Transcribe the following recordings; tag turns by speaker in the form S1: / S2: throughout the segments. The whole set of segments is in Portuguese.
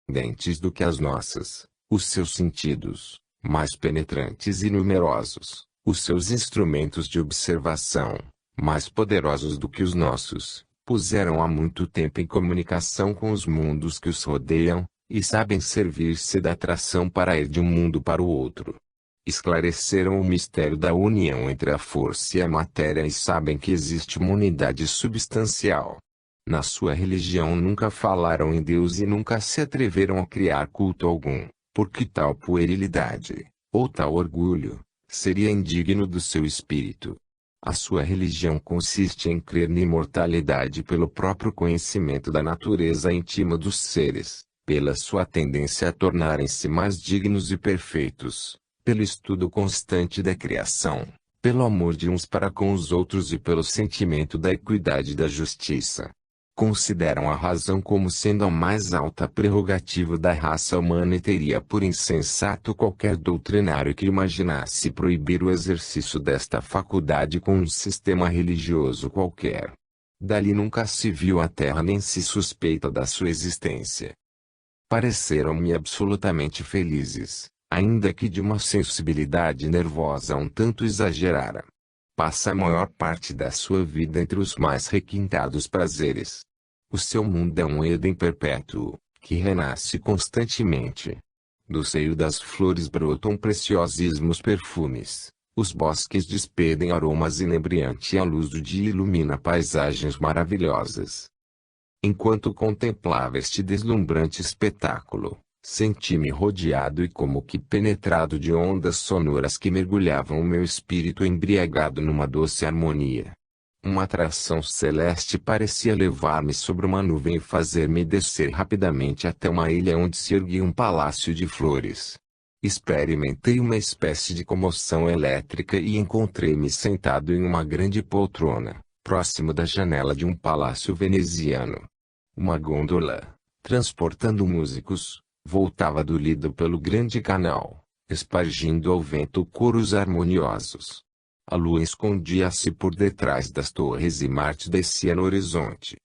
S1: dentes do que as nossas, os seus sentidos, mais penetrantes e numerosos, os seus instrumentos de observação, mais poderosos do que os nossos, puseram há muito tempo em comunicação com os mundos que os rodeiam, e sabem servir-se da atração para ir de um mundo para o outro. Esclareceram o mistério da união entre a força e a matéria e sabem que existe uma unidade substancial. Na sua religião nunca falaram em Deus e nunca se atreveram a criar culto algum, porque tal puerilidade, ou tal orgulho, seria indigno do seu espírito. A sua religião consiste em crer na imortalidade pelo próprio conhecimento da natureza íntima dos seres, pela sua tendência a tornarem-se mais dignos e perfeitos, pelo estudo constante da criação, pelo amor de uns para com os outros e pelo sentimento da equidade e da justiça. Consideram a razão como sendo a mais alta prerrogativa da raça humana e teria por insensato qualquer doutrinário que imaginasse proibir o exercício desta faculdade com um sistema religioso qualquer. Dali nunca se viu a terra nem se suspeita da sua existência. Pareceram-me absolutamente felizes, ainda que de uma sensibilidade nervosa um tanto exagerada. Passa a maior parte da sua vida entre os mais requintados prazeres. O seu mundo é um Éden perpétuo, que renasce constantemente. Do seio das flores brotam preciosíssimos perfumes, os bosques despedem aromas inebriantes e a luz do dia ilumina paisagens maravilhosas. Enquanto contemplava este deslumbrante espetáculo, senti-me rodeado e como que penetrado de ondas sonoras que mergulhavam o meu espírito embriagado numa doce harmonia. Uma atração celeste parecia levar-me sobre uma nuvem e fazer-me descer rapidamente até uma ilha onde se erguia um palácio de flores. Experimentei uma espécie de comoção elétrica e encontrei-me sentado em uma grande poltrona, próximo da janela de um palácio veneziano. Uma gôndola, transportando músicos, voltava do Lido pelo grande canal, espargindo ao vento coros harmoniosos. A lua escondia-se por detrás das torres e Marte descia no horizonte.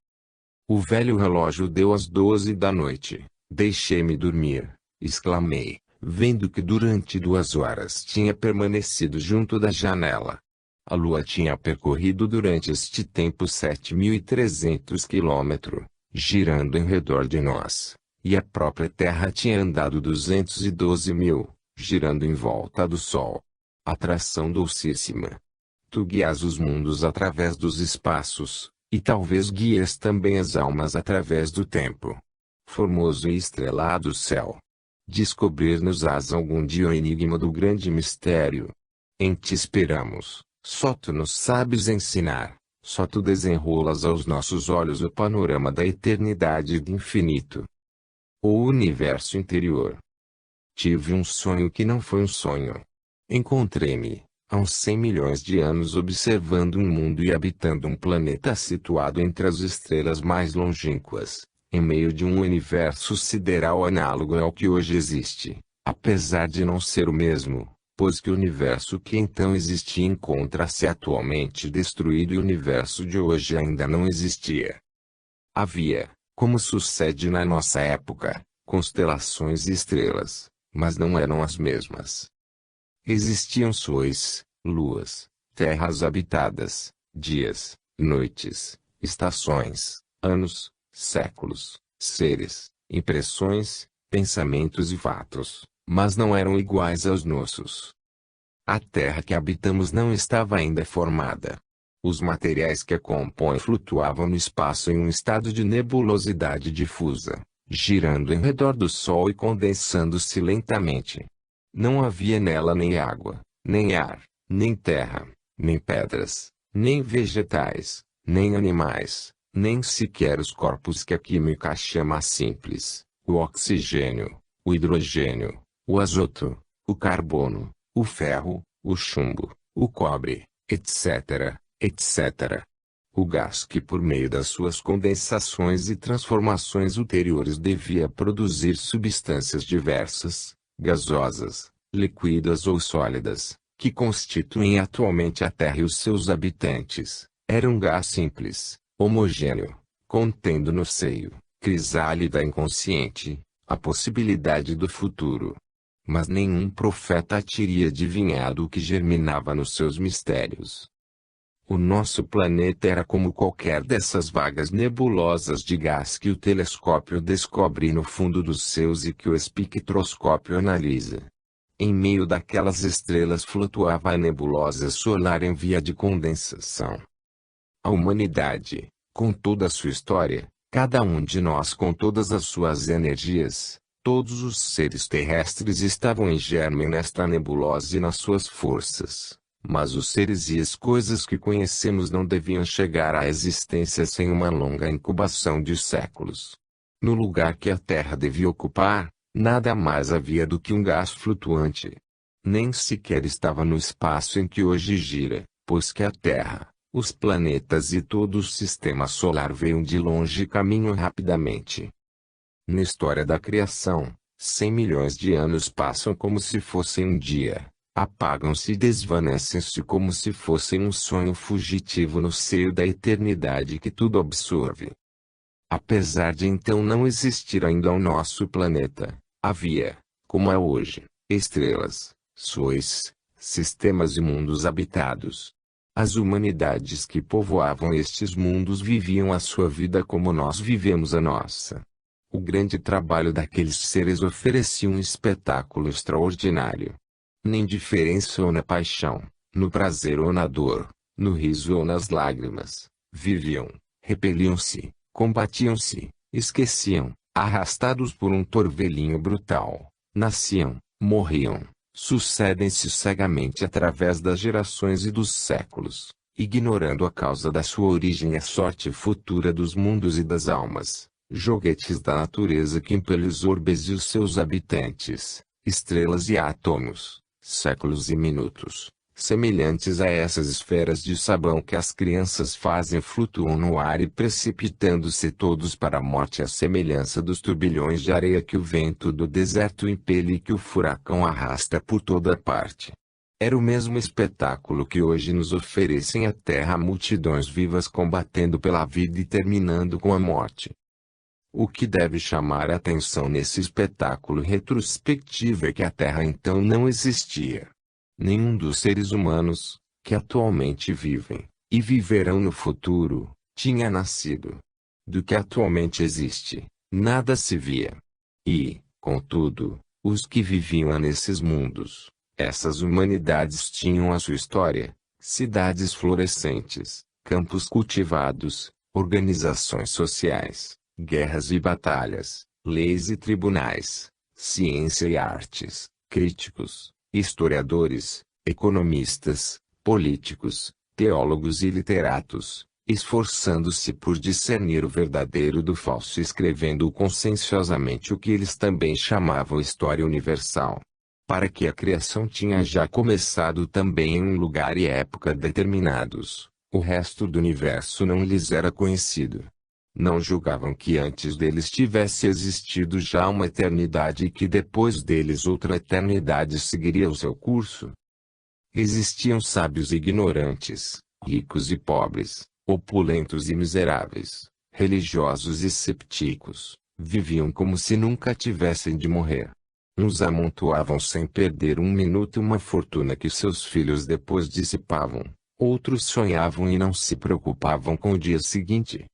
S1: O velho relógio deu as 12 da noite. Deixei-me dormir, exclamei, vendo que durante 2 horas tinha permanecido junto da janela. A lua tinha percorrido durante este tempo 7.300 quilômetros, girando em redor de nós, e a própria Terra tinha andado 212.000, girando em volta do Sol. Atração docíssima. Tu guias os mundos através dos espaços, e talvez guies também as almas através do tempo. Formoso e estrelado céu. Descobrir-nos-ás algum dia o enigma do grande mistério. Em ti esperamos, só tu nos sabes ensinar, só tu desenrolas aos nossos olhos o panorama da eternidade e do infinito. O universo interior. Tive um sonho que não foi um sonho. Encontrei-me, há uns 100 milhões de anos observando um mundo e habitando um planeta situado entre as estrelas mais longínquas, em meio de um universo sideral análogo ao que hoje existe, apesar de não ser o mesmo, pois que o universo que então existia encontra-se atualmente destruído e o universo de hoje ainda não existia. Havia, como sucede na nossa época, constelações e estrelas, mas não eram as mesmas. Existiam sóis, luas, terras habitadas, dias, noites, estações, anos, séculos, seres, impressões, pensamentos e fatos, mas não eram iguais aos nossos. A terra que habitamos não estava ainda formada. Os materiais que a compõem flutuavam no espaço em um estado de nebulosidade difusa, girando em redor do Sol e condensando-se lentamente. Não havia nela nem água, nem ar, nem terra, nem pedras, nem vegetais, nem animais, nem sequer os corpos que a química chama simples, o oxigênio, o hidrogênio, o azoto, o carbono, o ferro, o chumbo, o cobre, etc., etc. O gás que por meio das suas condensações e transformações ulteriores devia produzir substâncias diversas, gasosas, líquidas ou sólidas, que constituem atualmente a Terra e os seus habitantes, era um gás simples, homogêneo, contendo no seio, crisálida inconsciente, a possibilidade do futuro. Mas nenhum profeta teria adivinhado o que germinava nos seus mistérios. O nosso planeta era como qualquer dessas vagas nebulosas de gás que o telescópio descobre no fundo dos céus e que o espectroscópio analisa. Em meio daquelas estrelas flutuava a nebulosa solar em via de condensação. A humanidade, com toda a sua história, cada um de nós com todas as suas energias, todos os seres terrestres estavam em germe nesta nebulosa e nas suas forças. Mas os seres e as coisas que conhecemos não deviam chegar à existência sem uma longa incubação de séculos. No lugar que a Terra devia ocupar, nada mais havia do que um gás flutuante. Nem sequer estava no espaço em que hoje gira, pois que a Terra, os planetas e todo o sistema solar veio de longe e caminham rapidamente. Na história da criação, 100 milhões de anos passam como se fossem um dia. Apagam-se e desvanecem-se como se fossem um sonho fugitivo no seio da eternidade que tudo absorve. Apesar de então não existir ainda o nosso planeta, havia, como é hoje, estrelas, sóis, sistemas e mundos habitados. As humanidades que povoavam estes mundos viviam a sua vida como nós vivemos a nossa. O grande trabalho daqueles seres oferecia um espetáculo extraordinário. Nem diferença ou na paixão, no prazer ou na dor, no riso ou nas lágrimas, viviam, repeliam-se, combatiam-se, esqueciam, arrastados por um torvelinho brutal, nasciam, morriam, sucedem-se cegamente através das gerações e dos séculos, ignorando a causa da sua origem e a sorte futura dos mundos e das almas, joguetes da natureza que impele os orbes e os seus habitantes, estrelas e átomos. Séculos e minutos, semelhantes a essas esferas de sabão que as crianças fazem flutuam no ar e precipitando-se todos para a morte à semelhança dos turbilhões de areia que o vento do deserto impele e que o furacão arrasta por toda parte. Era o mesmo espetáculo que hoje nos oferecem a terra multidões vivas combatendo pela vida e terminando com a morte. O que deve chamar a atenção nesse espetáculo retrospectivo é que a Terra então não existia. Nenhum dos seres humanos, que atualmente vivem, e viverão no futuro, tinha nascido. Do que atualmente existe, nada se via. E, contudo, os que viviam nesses mundos, essas humanidades tinham a sua história, cidades florescentes, campos cultivados, organizações sociais, guerras e batalhas, leis e tribunais, ciência e artes, críticos, historiadores, economistas, políticos, teólogos e literatos, esforçando-se por discernir o verdadeiro do falso e escrevendo conscienciosamente o que eles também chamavam história universal. Para que a criação tinha já começado também em um lugar e época determinados, o resto do universo não lhes era conhecido. Não julgavam que antes deles tivesse existido já uma eternidade e que depois deles outra eternidade seguiria o seu curso. Existiam sábios e ignorantes, ricos e pobres, opulentos e miseráveis, religiosos e escépticos, viviam como se nunca tivessem de morrer. Uns amontoavam sem perder um minuto uma fortuna que seus filhos depois dissipavam, outros sonhavam e não se preocupavam com o dia seguinte.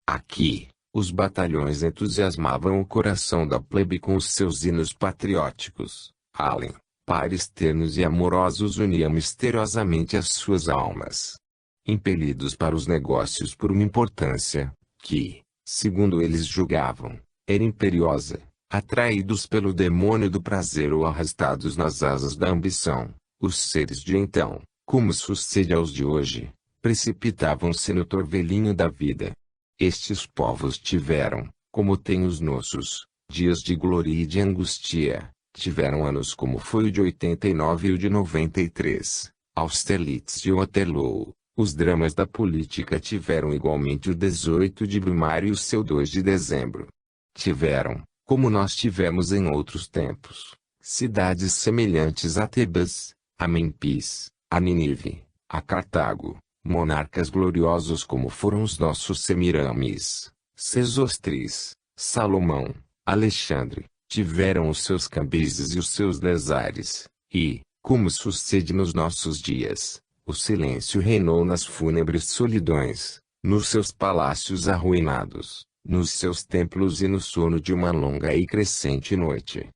S1: Aqui, os batalhões entusiasmavam o coração da plebe com os seus hinos patrióticos. Além, pares ternos e amorosos uniam misteriosamente as suas almas. Impelidos para os negócios por uma importância, que, segundo eles julgavam, era imperiosa, atraídos pelo demônio do prazer ou arrastados nas asas da ambição, os seres de então, como sucede aos de hoje, precipitavam-se no torvelinho da vida. Estes povos tiveram, como têm os nossos, dias de glória e de angústia, tiveram anos como foi o de 89 e o de 93, Austerlitz e Waterloo, os dramas da política tiveram igualmente o 18 de primário e o seu 2 de dezembro. Tiveram, como nós tivemos em outros tempos, cidades semelhantes a Tebas, a Memphis, a Nínive, a Cartago, monarcas gloriosos como foram os nossos Semiramis, Sesostris, Salomão, Alexandre, tiveram os seus Cambises e os seus Lézares, e, como sucede nos nossos dias, o silêncio reinou nas fúnebres solidões, nos seus palácios arruinados, nos seus templos e no sono de uma longa e crescente noite.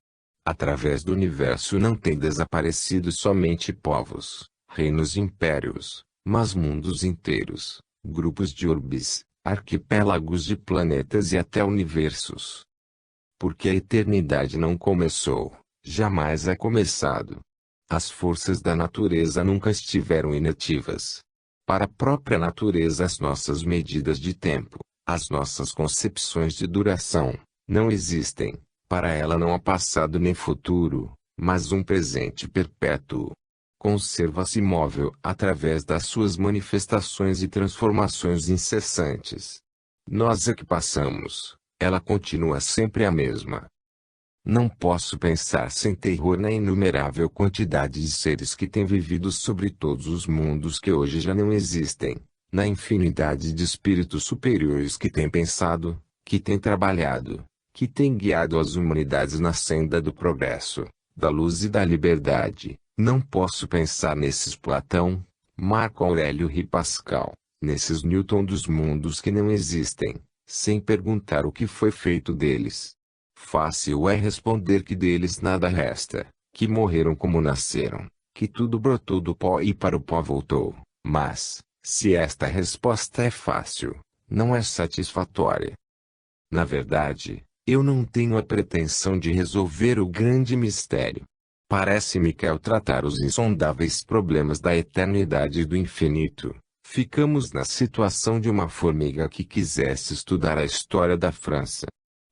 S1: Através do universo não têm desaparecido somente povos, reinos e impérios, mas mundos inteiros, grupos de urbes, arquipélagos de planetas e até universos. Porque a eternidade não começou, jamais é começado. As forças da natureza nunca estiveram inativas. Para a própria natureza as nossas medidas de tempo, as nossas concepções de duração, não existem. Para ela não há passado nem futuro, mas um presente perpétuo. Conserva-se imóvel através das suas manifestações e transformações incessantes. Nós é que passamos, ela continua sempre a mesma. Não posso pensar sem terror na inumerável quantidade de seres que têm vivido sobre todos os mundos que hoje já não existem, na infinidade de espíritos superiores que têm pensado, que têm trabalhado, que têm guiado as humanidades na senda do progresso, da luz e da liberdade. Não posso pensar nesses Platão, Marco Aurélio e Pascal, nesses Newton dos mundos que não existem, sem perguntar o que foi feito deles. Fácil é responder que deles nada resta, que morreram como nasceram, que tudo brotou do pó e para o pó voltou. Mas, se esta resposta é fácil, não é satisfatória. Na verdade, eu não tenho a pretensão de resolver o grande mistério. Parece-me que ao tratar os insondáveis problemas da eternidade e do infinito, ficamos na situação de uma formiga que quisesse estudar a história da França.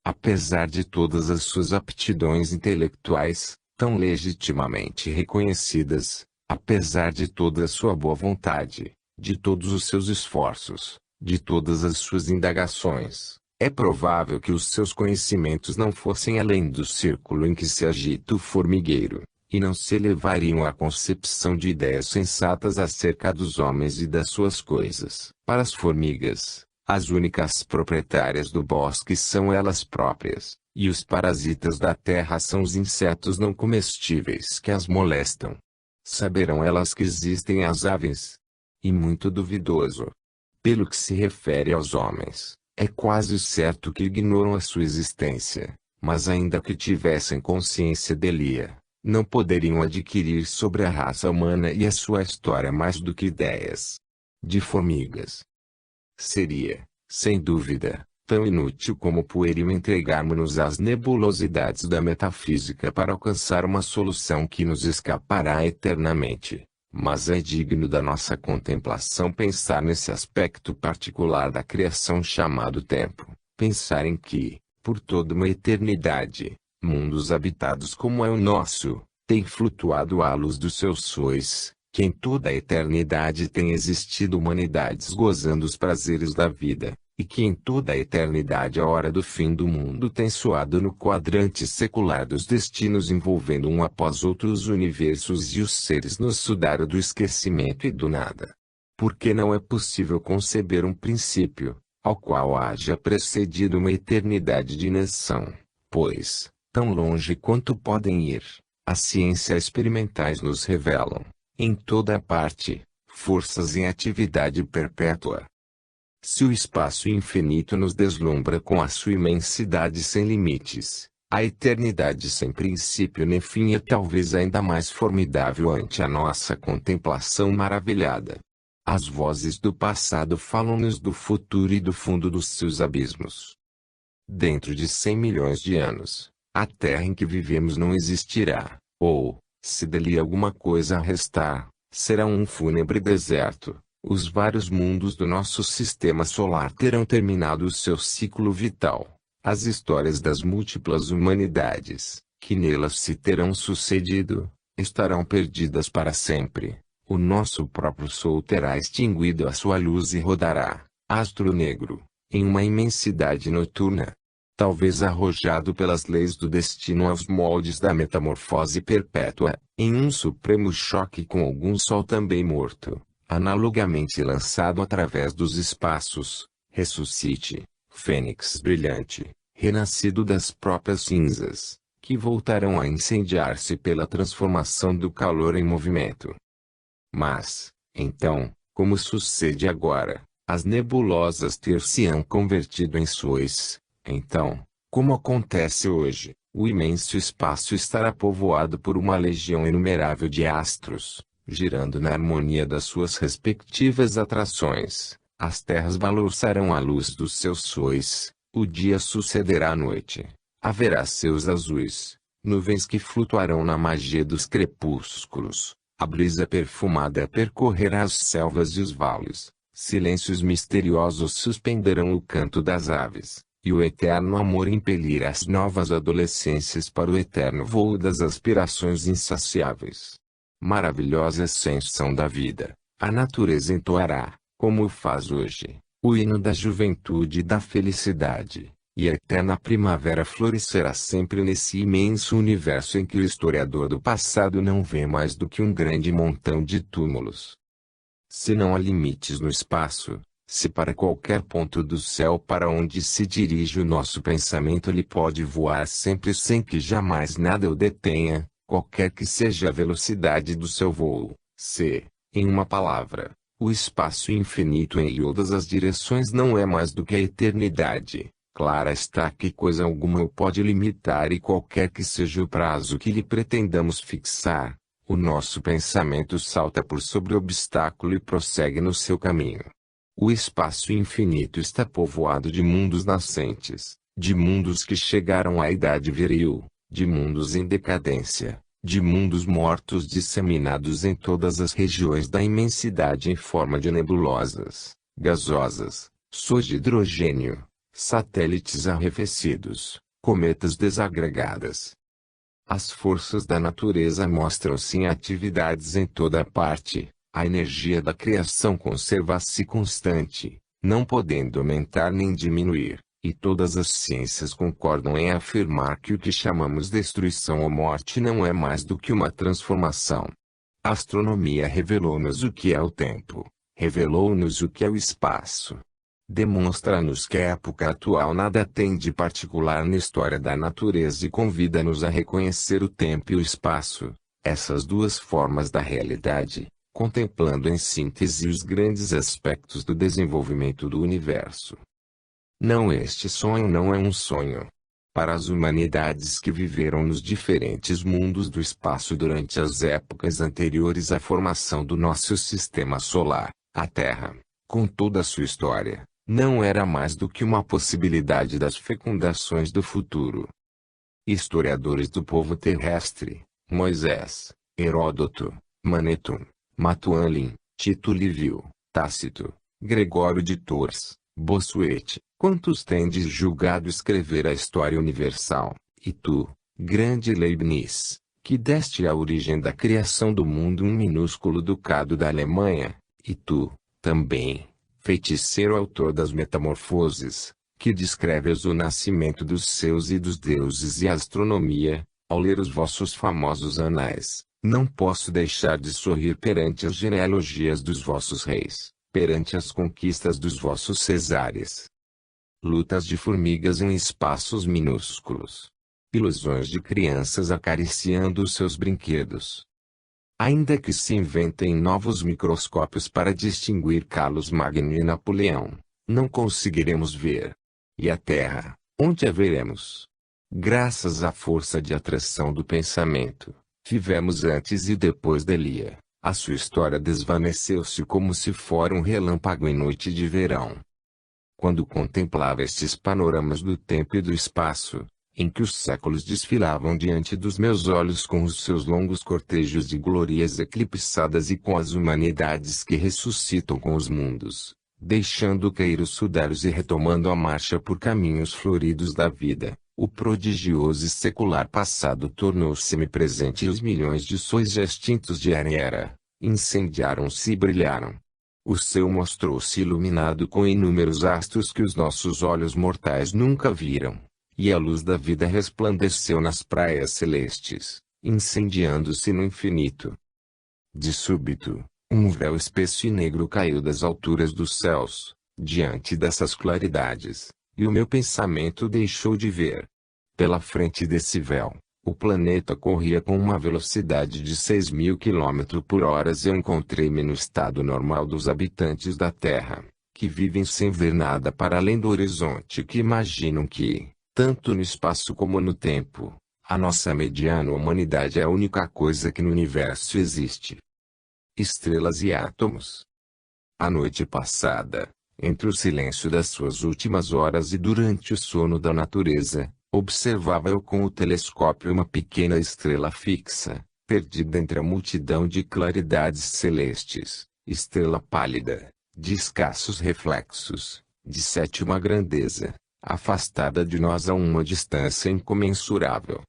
S1: Apesar de todas as suas aptidões intelectuais, tão legitimamente reconhecidas, apesar de toda a sua boa vontade, de todos os seus esforços, de todas as suas indagações, é provável que os seus conhecimentos não fossem além do círculo em que se agita o formigueiro, e não se elevariam à concepção de ideias sensatas acerca dos homens e das suas coisas. Para as formigas, as únicas proprietárias do bosque são elas próprias, e os parasitas da terra são os insetos não comestíveis que as molestam. Saberão elas que existem as aves? E muito duvidoso. Pelo que se refere aos homens, é quase certo que ignoram a sua existência, mas ainda que tivessem consciência dele, não poderiam adquirir sobre a raça humana e a sua história mais do que ideias de formigas. Seria, sem dúvida, tão inútil como pueril entregarmos-nos às nebulosidades da metafísica para alcançar uma solução que nos escapará eternamente. Mas é digno da nossa contemplação pensar nesse aspecto particular da criação chamado tempo, pensar em que, por toda uma eternidade, mundos habitados como é o nosso, têm flutuado à luz dos seus sóis, que em toda a eternidade têm existido humanidades gozando os prazeres da vida, e que em toda a eternidade a hora do fim do mundo tem soado no quadrante secular dos destinos envolvendo um após outro os universos e os seres no sudário do esquecimento e do nada. Porque não é possível conceber um princípio, ao qual haja precedido uma eternidade de inação, pois, tão longe quanto podem ir, as ciências experimentais nos revelam, em toda a parte, forças em atividade perpétua. Se o espaço infinito nos deslumbra com a sua imensidade sem limites, a eternidade sem princípio nem fim é talvez ainda mais formidável ante a nossa contemplação maravilhada. As vozes do passado falam-nos do futuro e do fundo dos seus abismos. Dentro de 100 milhões de anos, a Terra em que vivemos não existirá, ou, se dali alguma coisa restar, será um fúnebre deserto. Os vários mundos do nosso sistema solar terão terminado o seu ciclo vital. As histórias das múltiplas humanidades, que nelas se terão sucedido, estarão perdidas para sempre. O nosso próprio Sol terá extinguido a sua luz e rodará, astro negro, em uma imensidade noturna. Talvez arrojado pelas leis do destino aos moldes da metamorfose perpétua, em um supremo choque com algum Sol também morto. Analogamente lançado através dos espaços, ressuscite, fênix brilhante, renascido das próprias cinzas, que voltarão a incendiar-se pela transformação do calor em movimento. Mas, então, como sucede agora, as nebulosas ter-se-ão convertido em sóis. Então, como acontece hoje, o imenso espaço estará povoado por uma legião inumerável de astros, girando na harmonia das suas respectivas atrações. As terras balouçarão à luz dos seus sóis, o dia sucederá à noite. Haverá seus azuis, nuvens que flutuarão na magia dos crepúsculos. A brisa perfumada percorrerá as selvas e os vales. Silêncios misteriosos suspenderão o canto das aves, e o eterno amor impelirá as novas adolescências para o eterno voo das aspirações insaciáveis. Maravilhosa ascensão da vida, a natureza entoará, como o faz hoje, o hino da juventude e da felicidade, e a eterna primavera florescerá sempre nesse imenso universo em que o historiador do passado não vê mais do que um grande montão de túmulos. Se não há limites no espaço, se para qualquer ponto do céu para onde se dirige o nosso pensamento ele pode voar sempre sem que jamais nada o detenha, qualquer que seja a velocidade do seu voo, se, em uma palavra, o espaço infinito em todas as direções não é mais do que a eternidade, clara está que coisa alguma o pode limitar e qualquer que seja o prazo que lhe pretendamos fixar, o nosso pensamento salta por sobre o obstáculo e prossegue no seu caminho. O espaço infinito está povoado de mundos nascentes, de mundos que chegaram à idade viril, de mundos em decadência, de mundos mortos disseminados em todas as regiões da imensidade em forma de nebulosas, gasosas, sóis de hidrogênio, satélites arrefecidos, cometas desagregadas. As forças da natureza mostram-se em atividades em toda parte, a energia da criação conserva-se constante, não podendo aumentar nem diminuir, e todas as ciências concordam em afirmar que o que chamamos destruição ou morte não é mais do que uma transformação. A astronomia revelou-nos o que é o tempo, revelou-nos o que é o espaço. Demonstra-nos que a época atual nada tem de particular na história da natureza e convida-nos a reconhecer o tempo e o espaço, essas duas formas da realidade, contemplando em síntese os grandes aspectos do desenvolvimento do universo. Não, este sonho não é um sonho. Para as humanidades que viveram nos diferentes mundos do espaço durante as épocas anteriores à formação do nosso sistema solar, a Terra, com toda a sua história, não era mais do que uma possibilidade das fecundações do futuro. Historiadores do povo terrestre, Moisés, Heródoto, Manetón, Matualin, Tito Livio, Tácito, Gregório de Tours, Bossuet, quantos tendes julgado escrever a história universal, e tu, grande Leibniz, que deste a origem da criação do mundo um minúsculo ducado da Alemanha, e tu, também, feiticeiro autor das Metamorfoses, que descreves o nascimento dos seus e dos deuses e a astronomia, ao ler os vossos famosos anais, não posso deixar de sorrir perante as genealogias dos vossos reis, perante as conquistas dos vossos cesares. Lutas de formigas em espaços minúsculos. Ilusões de crianças acariciando os seus brinquedos. Ainda que se inventem novos microscópios para distinguir Carlos Magno e Napoleão, não conseguiremos ver. E a Terra, onde a veremos? Graças à força de atração do pensamento, vivemos antes e depois dele. A sua história desvaneceu-se como se fora um relâmpago em noite de verão. Quando contemplava estes panoramas do tempo e do espaço, em que os séculos desfilavam diante dos meus olhos com os seus longos cortejos de glórias eclipsadas e com as humanidades que ressuscitam com os mundos, deixando cair os sudários e retomando a marcha por caminhos floridos da vida, o prodigioso e secular passado tornou-se-me presente e os milhões de sóis já extintos de era, incendiaram-se e brilharam. O céu mostrou-se iluminado com inúmeros astros que os nossos olhos mortais nunca viram. E a luz da vida resplandeceu nas praias celestes, incendiando-se no infinito. De súbito, um véu espesso e negro caiu das alturas dos céus, diante dessas claridades, e o meu pensamento deixou de ver. Pela frente desse véu, o planeta corria com uma velocidade de 6.000 km por hora. Eu encontrei-me no estado normal dos habitantes da Terra, que vivem sem ver nada para além do horizonte, que imaginam que, tanto no espaço como no tempo, a nossa mediana humanidade é a única coisa que no universo existe. Estrelas e átomos. A noite passada, entre o silêncio das suas últimas horas e durante o sono da natureza, observava eu com o telescópio uma pequena estrela fixa, perdida entre a multidão de claridades celestes, estrela pálida, de escassos reflexos, de sétima grandeza, afastada de nós a uma distância incomensurável.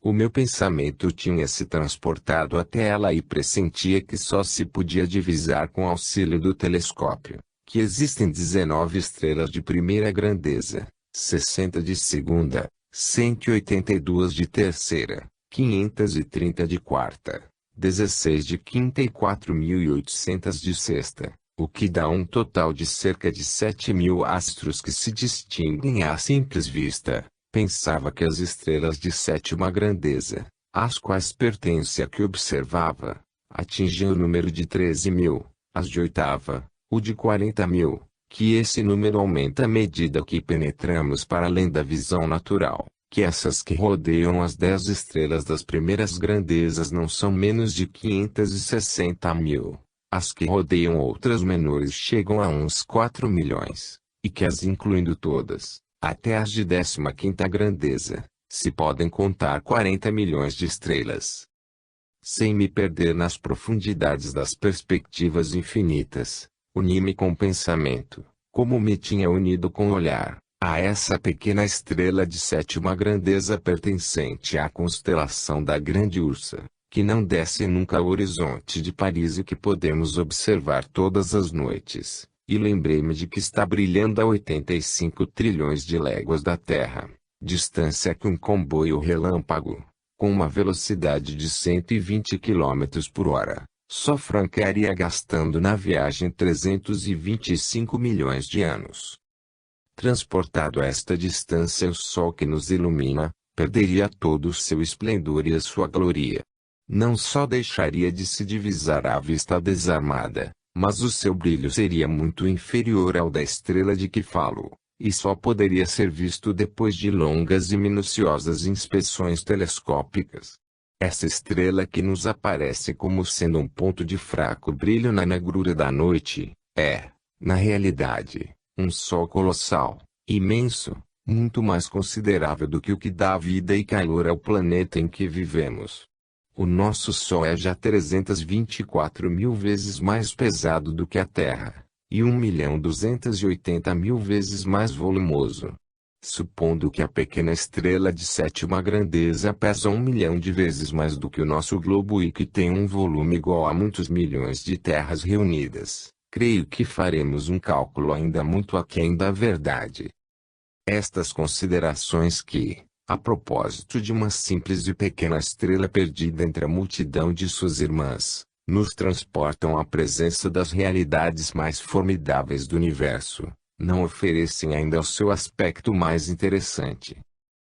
S1: O meu pensamento tinha se transportado até ela e pressentia que só se podia divisar com auxílio do telescópio, que existem 19 estrelas de primeira grandeza, 60 de segunda, 182 de terceira, 530 de quarta, 16 de quinta e 4.800 de sexta, o que dá um total de cerca de 7.000 astros que se distinguem à simples vista. Pensava que as estrelas de sétima grandeza, às quais pertence a que observava, atingiam o número de 13.000, as de oitava, o de 40.000, que esse número aumenta à medida que penetramos para além da visão natural, que essas que rodeiam as 10 estrelas das primeiras grandezas não são menos de 560.000, as que rodeiam outras menores chegam a uns 4 milhões, e que as incluindo todas, até as de 15ª grandeza, se podem contar 40 milhões de estrelas. Sem me perder nas profundidades das perspectivas infinitas, uni-me com o pensamento, como me tinha unido com o olhar, a essa pequena estrela de sétima grandeza pertencente à constelação da Grande Ursa, que não desce nunca ao horizonte de Paris e que podemos observar todas as noites. E lembrei-me de que está brilhando a 85 trilhões de léguas da Terra, distância que um comboio relâmpago, com uma velocidade de 120 km por hora, só franquearia gastando na viagem 325 milhões de anos. Transportado a esta distância, o Sol que nos ilumina, perderia todo o seu esplendor e a sua glória. Não só deixaria de se divisar à vista desarmada, mas o seu brilho seria muito inferior ao da estrela de que falo, e só poderia ser visto depois de longas e minuciosas inspeções telescópicas. Essa estrela que nos aparece como sendo um ponto de fraco brilho na negrura da noite, é, na realidade, um Sol colossal, imenso, muito mais considerável do que o que dá vida e calor ao planeta em que vivemos. O nosso Sol é já 324.000 vezes mais pesado do que a Terra, e 1.280.000 vezes mais volumoso. Supondo que a pequena estrela de sétima grandeza pesa 1 milhão de vezes mais do que o nosso globo e que tem um volume igual a muitos milhões de terras reunidas, creio que faremos um cálculo ainda muito aquém da verdade. Estas considerações que, a propósito de uma simples e pequena estrela perdida entre a multidão de suas irmãs, nos transportam à presença das realidades mais formidáveis do universo, não oferecem ainda o seu aspecto mais interessante.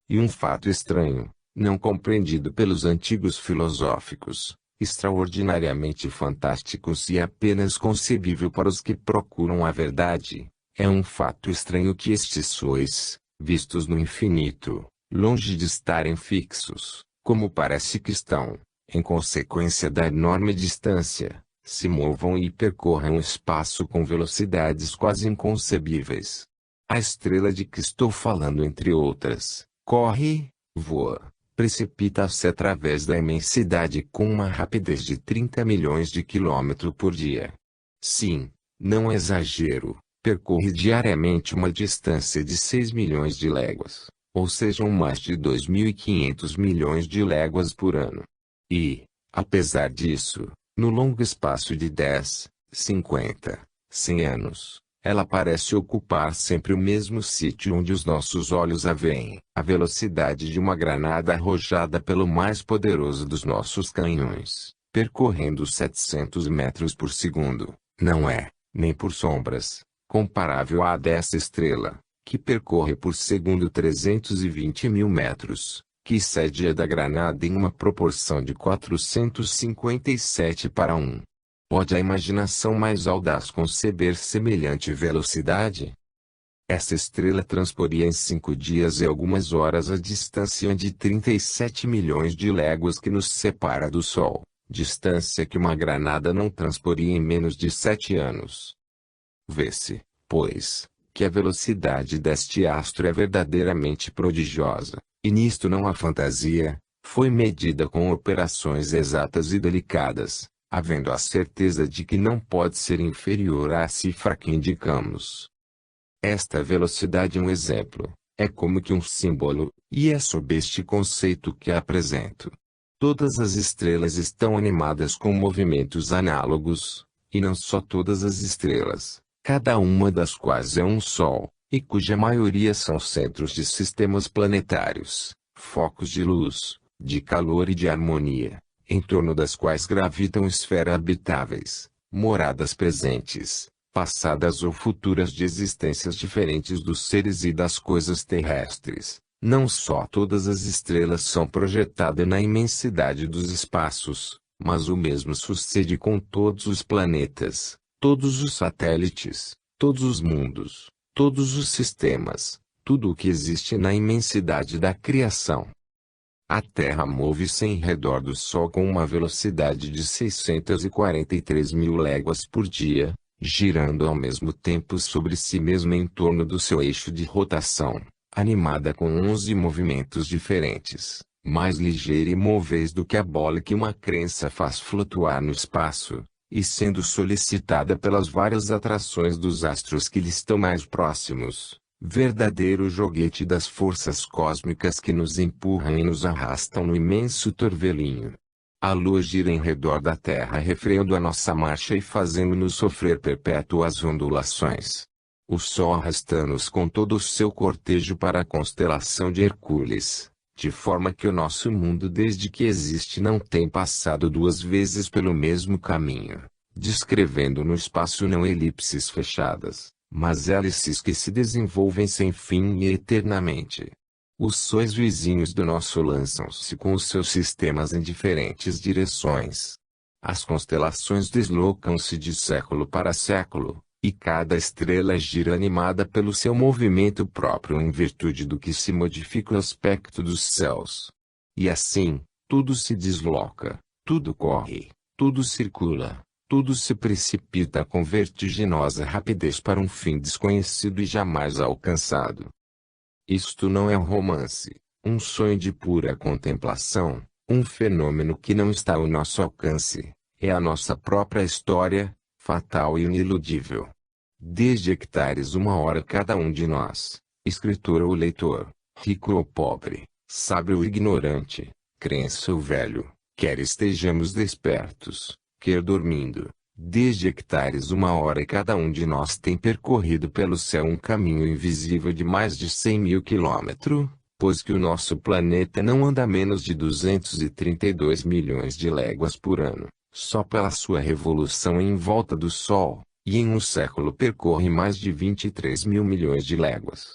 S1: E um fato estranho, não compreendido pelos antigos filosóficos, extraordinariamente fantásticos e apenas concebível para os que procuram a verdade, é um fato estranho que estes sóis, vistos no infinito, longe de estarem fixos, como parece que estão, em consequência da enorme distância, se movam e percorram o espaço com velocidades quase inconcebíveis. A estrela de que estou falando, entre outras, corre, voa, precipita-se através da imensidade com uma rapidez de 30 milhões de quilômetros por dia. Sim, não exagero, percorre diariamente uma distância de 6 milhões de léguas, ou sejam mais de 2.500 milhões de léguas por ano. E, apesar disso, no longo espaço de 10, 50, 100 anos, ela parece ocupar sempre o mesmo sítio onde os nossos olhos a veem, a velocidade de uma granada arrojada pelo mais poderoso dos nossos canhões, percorrendo 700 metros por segundo, não é, nem por sombras, comparável à dessa estrela, que percorre por segundo 320 mil metros, que excede a da granada em uma proporção de 457 para 1. Pode a imaginação mais audaz conceber semelhante velocidade? Essa estrela transporia em 5 dias e algumas horas a distância de 37 milhões de léguas que nos separa do Sol, distância que uma granada não transporia em menos de 7 anos. Vê-se, pois, que a velocidade deste astro é verdadeiramente prodigiosa, e nisto não há fantasia, foi medida com operações exatas e delicadas, havendo a certeza de que não pode ser inferior à cifra que indicamos. Esta velocidade é um exemplo, é como que um símbolo, e é sob este conceito que a apresento. Todas as estrelas estão animadas com movimentos análogos, e não só todas as estrelas, cada uma das quais é um Sol, e cuja maioria são centros de sistemas planetários, focos de luz, de calor e de harmonia, em torno das quais gravitam esferas habitáveis, moradas presentes, passadas ou futuras de existências diferentes dos seres e das coisas terrestres. Não só todas as estrelas são projetadas na imensidade dos espaços, mas o mesmo sucede com todos os planetas, todos os satélites, todos os mundos, todos os sistemas, tudo o que existe na imensidade da criação. A Terra move-se em redor do Sol com uma velocidade de 643 mil léguas por dia, girando ao mesmo tempo sobre si mesma em torno do seu eixo de rotação, animada com 11 movimentos diferentes, mais ligeira e móveis do que a bola que uma crença faz flutuar no espaço, e sendo solicitada pelas várias atrações dos astros que lhe estão mais próximos, verdadeiro joguete das forças cósmicas que nos empurram e nos arrastam no imenso torvelinho. A Lua gira em redor da Terra refreando a nossa marcha e fazendo-nos sofrer perpétuas ondulações. O Sol arrasta-nos com todo o seu cortejo para a constelação de Hercules, de forma que o nosso mundo desde que existe não tem passado 2 vezes pelo mesmo caminho, descrevendo no espaço não elipses fechadas, mas hélices que se desenvolvem sem fim e eternamente. Os sóis vizinhos do nosso lançam-se com os seus sistemas em diferentes direções. As constelações deslocam-se de século para século, e cada estrela gira animada pelo seu movimento próprio em virtude do que se modifica o aspecto dos céus. E assim, tudo se desloca, tudo corre, tudo circula, tudo se precipita com vertiginosa rapidez para um fim desconhecido e jamais alcançado. Isto não é um romance, um sonho de pura contemplação, um fenômeno que não está ao nosso alcance, é a nossa própria história, fatal e iniludível. Desde hectares 1 hora cada um de nós, escritor ou leitor, rico ou pobre, sábio ou ignorante, crença ou velho, quer estejamos despertos, quer dormindo, desde hectares 1 hora cada um de nós tem percorrido pelo céu um caminho invisível de mais de 100 mil quilômetros, pois que o nosso planeta não anda a menos de 232 milhões de léguas por ano, só pela sua revolução em volta do Sol, e em um século percorre mais de 23 mil milhões de léguas.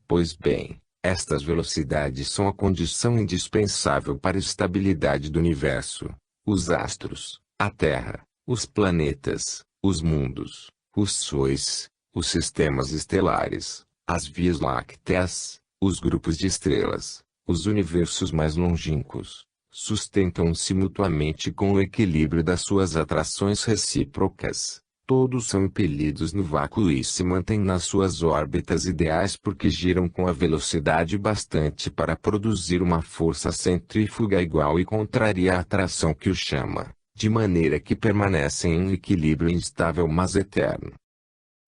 S1: Pois bem, estas velocidades são a condição indispensável para a estabilidade do universo. Os astros, a Terra, os planetas, os mundos, os sóis, os sistemas estelares, as vias lácteas, os grupos de estrelas, os universos mais longínquos, sustentam-se mutuamente com o equilíbrio das suas atrações recíprocas. Todos são impelidos no vácuo e se mantêm nas suas órbitas ideais porque giram com a velocidade bastante para produzir uma força centrífuga igual e contraria à atração que o chama, de maneira que permanecem em equilíbrio instável mas eterno.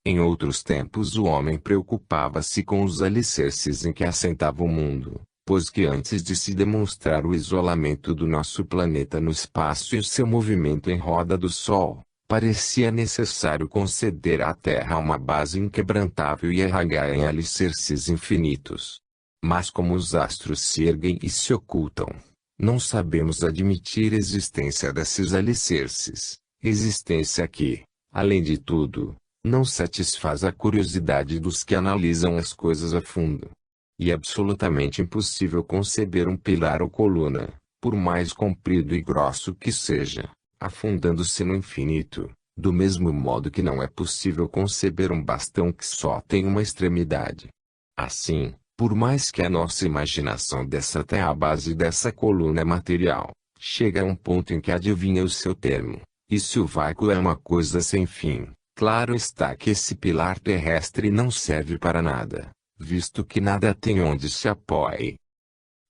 S1: Em outros tempos o homem preocupava-se com os alicerces em que assentava o mundo, pois que antes de se demonstrar o isolamento do nosso planeta no espaço e o seu movimento em roda do Sol, parecia necessário conceder à Terra uma base inquebrantável e arraigar em alicerces infinitos. Mas como os astros se erguem e se ocultam, não sabemos admitir a existência desses alicerces, existência que, além de tudo, Não satisfaz a curiosidade dos que analisam as coisas a fundo. E é absolutamente impossível conceber um pilar ou coluna, por mais comprido e grosso que seja, afundando-se no infinito, do mesmo modo que não é possível conceber um bastão que só tem uma extremidade. Assim, por mais que a nossa imaginação desça até a base dessa coluna material, chega a um ponto em que adivinha o seu termo, e se o vácuo é uma coisa sem fim, claro está que esse pilar terrestre não serve para nada, visto que nada tem onde se apoie.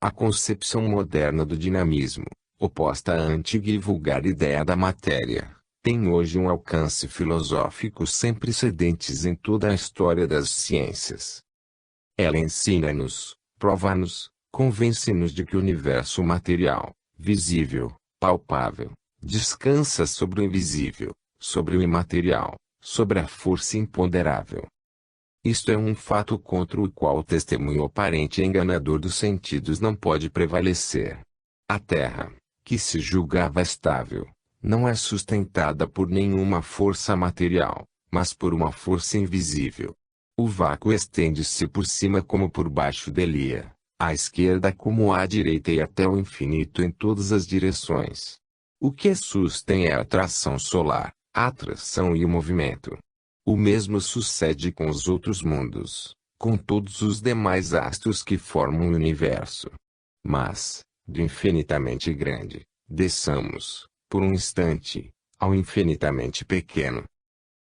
S1: A concepção moderna do dinamismo, oposta à antiga e vulgar ideia da matéria, tem hoje um alcance filosófico sem precedentes em toda a história das ciências. Ela ensina-nos, prova-nos, convence-nos de que o universo material, visível, palpável, descansa sobre o invisível, sobre o imaterial, sobre a força imponderável. Isto é um fato contra o qual o testemunho aparente e enganador dos sentidos não pode prevalecer. A Terra, que se julgava estável, não é sustentada por nenhuma força material, mas por uma força invisível. O vácuo estende-se por cima como por baixo dele, à esquerda como à direita e até o infinito em todas as direções. O que sustém é a atração solar, a atração e o movimento. O mesmo sucede com os outros mundos, com todos os demais astros que formam o universo. Mas, do infinitamente grande, desçamos, por um instante, ao infinitamente pequeno.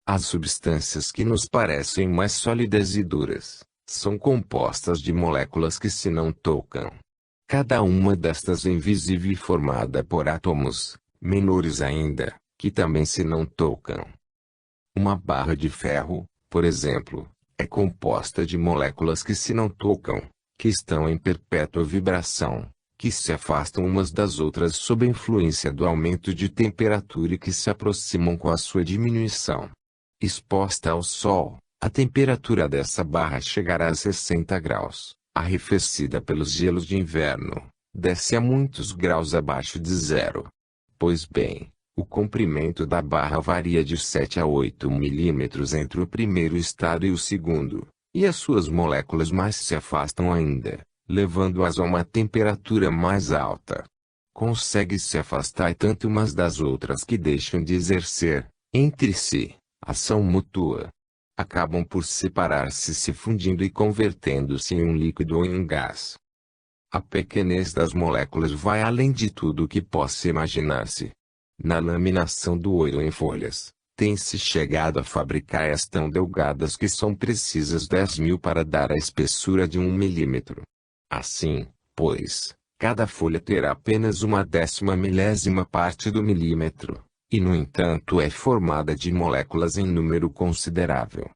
S1: As substâncias que nos parecem mais sólidas e duras, são compostas de moléculas que se não tocam. Cada uma destas é invisível e formada por átomos, menores ainda, que também se não tocam. Uma barra de ferro, por exemplo, é composta de moléculas que se não tocam, que estão em perpétua vibração, que se afastam umas das outras sob a influência do aumento de temperatura e que se aproximam com a sua diminuição. Exposta ao sol, a temperatura dessa barra chegará a 60 graus, arrefecida pelos gelos de inverno, desce a muitos graus abaixo de zero. Pois bem, o comprimento da barra varia de 7 a 8 milímetros entre o primeiro estado e o segundo, e as suas moléculas mais se afastam ainda, levando-as a uma temperatura mais alta. Consegue se afastar tanto umas das outras que deixam de exercer, entre si, ação mútua. Acabam por separar-se, se fundindo e convertendo-se em um líquido ou em um gás. A pequenez das moléculas vai além de tudo o que possa imaginar-se. Na laminação do ouro em folhas, tem-se chegado a fabricar as tão delgadas que são precisas 10.000 para dar a espessura de 1 milímetro. Assim, pois, cada folha terá apenas uma 10ª parte do milímetro, e no entanto é formada de moléculas em número considerável.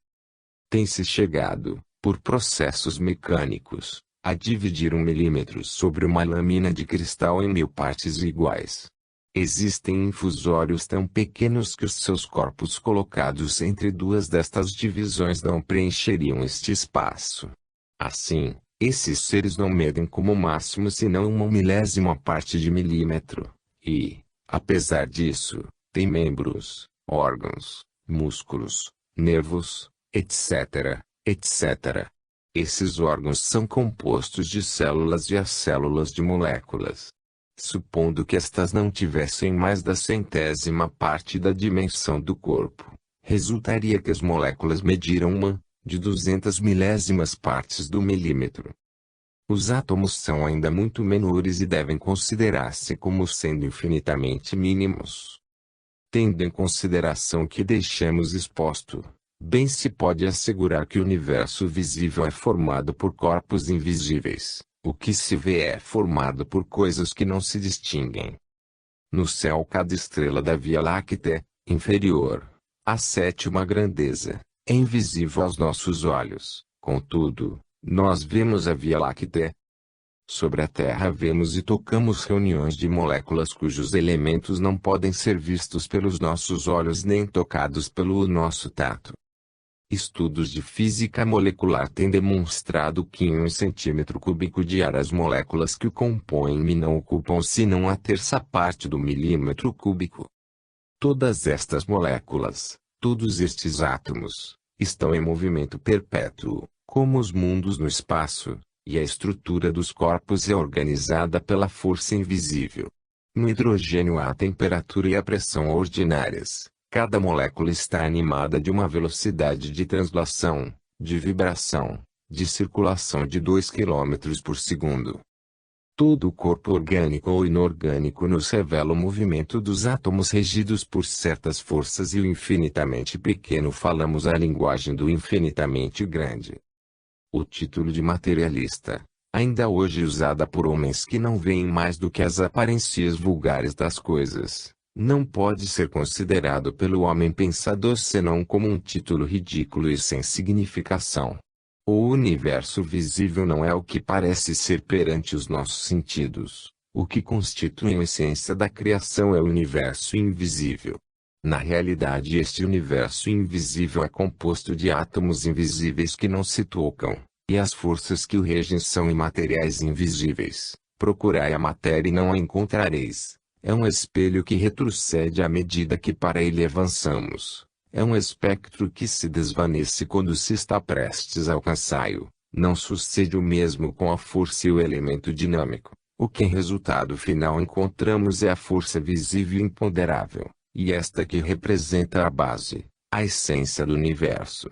S1: Tem-se chegado, por processos mecânicos, a dividir 1 milímetro sobre uma lâmina de cristal em 1000 partes iguais. Existem infusórios tão pequenos que os seus corpos colocados entre duas destas divisões não preencheriam este espaço. Assim, esses seres não medem como máximo senão uma 1/1000ª parte de milímetro, e, apesar disso, têm membros, órgãos, músculos, nervos, etc., etc. Esses órgãos são compostos de células e as células de moléculas. Supondo que estas não tivessem mais da 100ª parte da dimensão do corpo, resultaria que as moléculas mediram uma, de 200 milésimas partes do milímetro. Os átomos são ainda muito menores e devem considerar-se como sendo infinitamente mínimos. Tendo em consideração que deixamos exposto, bem se pode assegurar que o universo visível é formado por corpos invisíveis. O que se vê é formado por coisas que não se distinguem. No céu cada estrela da Via Láctea, inferior, à 7ª grandeza, é invisível aos nossos olhos, contudo, nós vemos a Via Láctea. Sobre a Terra vemos e tocamos reuniões de moléculas cujos elementos não podem ser vistos pelos nossos olhos nem tocados pelo nosso tato. Estudos de física molecular têm demonstrado que em 1 centímetro cúbico de ar as moléculas que o compõem não ocupam senão a 1/3 parte do milímetro cúbico. Todas estas moléculas, Todos estes átomos estão em movimento perpétuo, como os mundos no espaço, e a estrutura dos corpos é organizada pela força invisível. No hidrogênio há a temperatura e a pressão ordinárias. Cada molécula está animada de uma velocidade de translação, de vibração, de circulação de 2 km por segundo. Todo o corpo orgânico ou inorgânico nos revela o movimento dos átomos regidos por certas forças e o infinitamente pequeno falamos a linguagem do infinitamente grande. O título de materialista, ainda hoje usada por homens que não veem mais do que as aparências vulgares das coisas, não pode ser considerado pelo homem pensador senão como um título ridículo e sem significação. O universo visível não é o que parece ser perante os nossos sentidos. O que constitui a essência da criação é o universo invisível. Na realidade, este universo invisível é composto de átomos invisíveis que não se tocam, e as forças que o regem são imateriais invisíveis. Procurai a matéria e não a encontrareis. É um espelho que retrocede à medida que para ele avançamos. É um espectro que se desvanece quando se está prestes a alcançá-lo. Não sucede o mesmo com a força e o elemento dinâmico. O que em resultado final encontramos é a força visível e imponderável, e esta que representa a base, a essência do universo.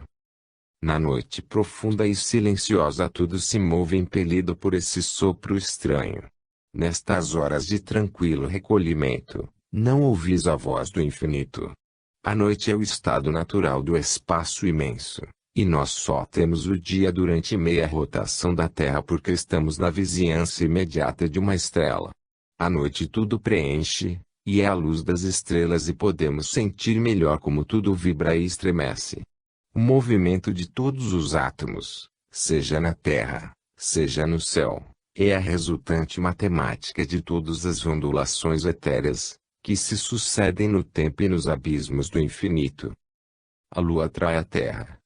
S1: Na noite profunda e silenciosa tudo se move impelido por esse sopro estranho. Nestas horas de tranquilo recolhimento, não ouvis a voz do infinito. A noite é o estado natural do espaço imenso, e nós só temos o dia durante meia rotação da Terra porque estamos na vizinhança imediata de uma estrela. À noite tudo preenche, e é a luz das estrelas e podemos sentir melhor como tudo vibra e estremece. O movimento de todos os átomos, seja na Terra, seja no céu, é a resultante matemática de todas as ondulações etéreas, que se sucedem no tempo e nos abismos do infinito. A Lua atrai a Terra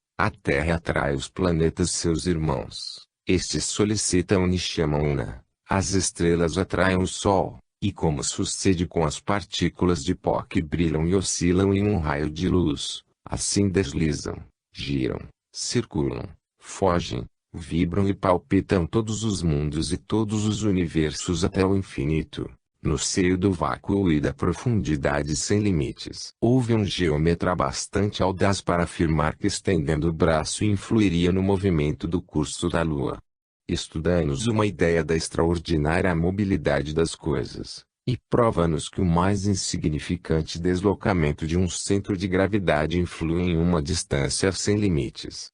S1: atrai os planetas seus irmãos, estes solicitam e chamam-na, as estrelas atraem o Sol, e como sucede com as partículas de pó que brilham e oscilam em um raio de luz, assim deslizam, giram, circulam, fogem, vibram e palpitam todos os mundos e todos os universos até o infinito, no seio do vácuo e da profundidade sem limites. Houve um geômetra bastante audaz para afirmar que estendendo o braço influiria no movimento do curso da Lua. Isto dá-nos uma ideia da extraordinária mobilidade das coisas, e prova-nos que o mais insignificante deslocamento de um centro de gravidade influi em uma distância sem limites.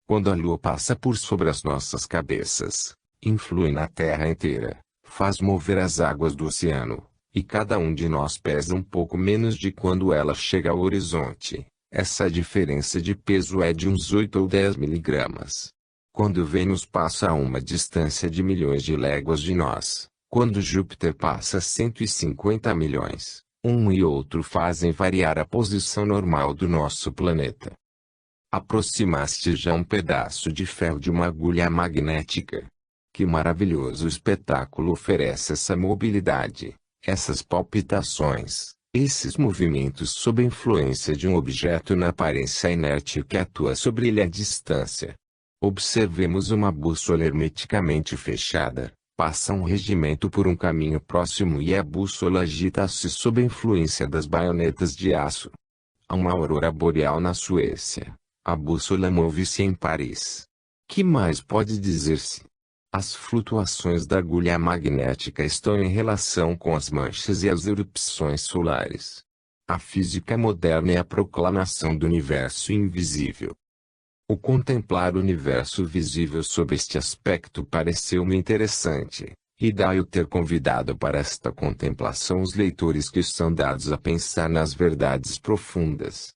S1: Quando a Lua passa por sobre as nossas cabeças, influi na Terra inteira, faz mover as águas do oceano, e cada um de nós pesa um pouco menos de quando ela chega ao horizonte. Essa diferença de peso é de uns 8 ou 10 miligramas. Quando Vênus passa a uma distância de milhões de léguas de nós, quando Júpiter passa 150 milhões, um e outro fazem variar a posição normal do nosso planeta. Aproximaste já um pedaço de ferro de uma agulha magnética. Que maravilhoso espetáculo oferece essa mobilidade, essas palpitações, esses movimentos sob a influência de um objeto na aparência inerte que atua sobre ele à distância. Observemos uma bússola hermeticamente fechada, passa um regimento por um caminho próximo e a bússola agita-se sob a influência das baionetas de aço. Há uma aurora boreal na Suécia, a bússola move-se em Paris. Que mais pode dizer-se? As flutuações da agulha magnética estão em relação com as manchas e as erupções solares. A física moderna é a proclamação do universo invisível. O contemplar o universo visível sob este aspecto pareceu-me interessante, e daí ter convidado para esta contemplação os leitores que são dados a pensar nas verdades profundas.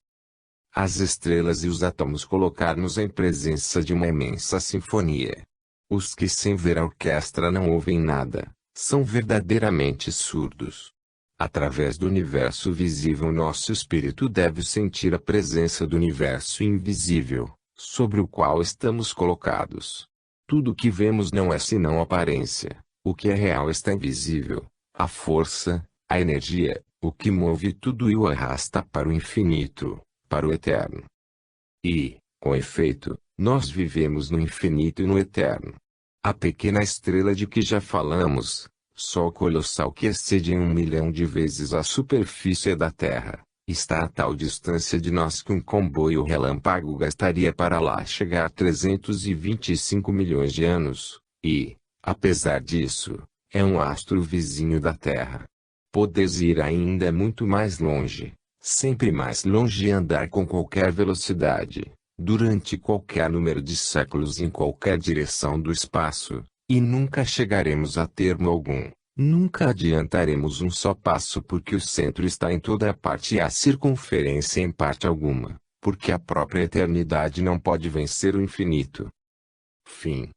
S1: As estrelas e os átomos colocar-nos em presença de uma imensa sinfonia. Os que sem ver a orquestra não ouvem nada, são verdadeiramente surdos. Através do universo visível nosso espírito deve sentir a presença do universo invisível, sobre o qual estamos colocados. Tudo o que vemos não é senão aparência, o que é real está invisível, a força, a energia, o que move tudo e o arrasta para o infinito, para o eterno. E, com efeito, nós vivemos no infinito e no eterno. A pequena estrela de que já falamos, Sol colossal que excede em 1 milhão de vezes a superfície da Terra, está a tal distância de nós que um comboio relâmpago gastaria para lá chegar 325 milhões de anos, e, apesar disso, é um astro vizinho da Terra. Podes ir ainda muito mais longe, sempre mais longe e andar com qualquer velocidade, durante qualquer número de séculos em qualquer direção do espaço, e nunca chegaremos a termo algum. Nunca adiantaremos um só passo porque o centro está em toda a parte e a circunferência em parte alguma, porque a própria eternidade não pode vencer o infinito. Fim.